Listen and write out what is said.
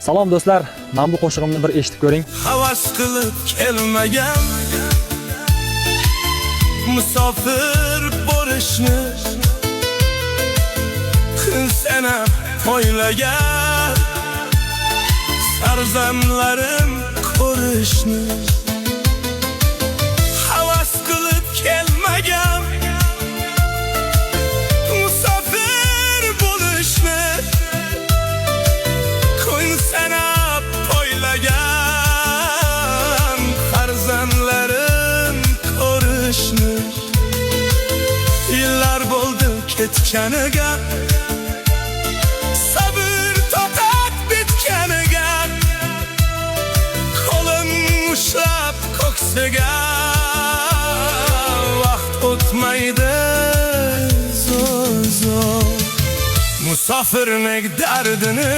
Salom do'stlar, mana bu qo'shig'imni bir eshitib ko'ring. Havas qilib kelmagan musofir bo'lishni kun sanab o'ylagan farzandlarim ko'rishni havas qilib kelmagan musofir bo'lishni kun sanab o'ylagan farzandlarim ko'rishni yillar bo'ldi ketganiga sabr toqat bitganiga qo'lim ushlab ko'ksiga vaqt o'tmaydi zo'r musofirning dardini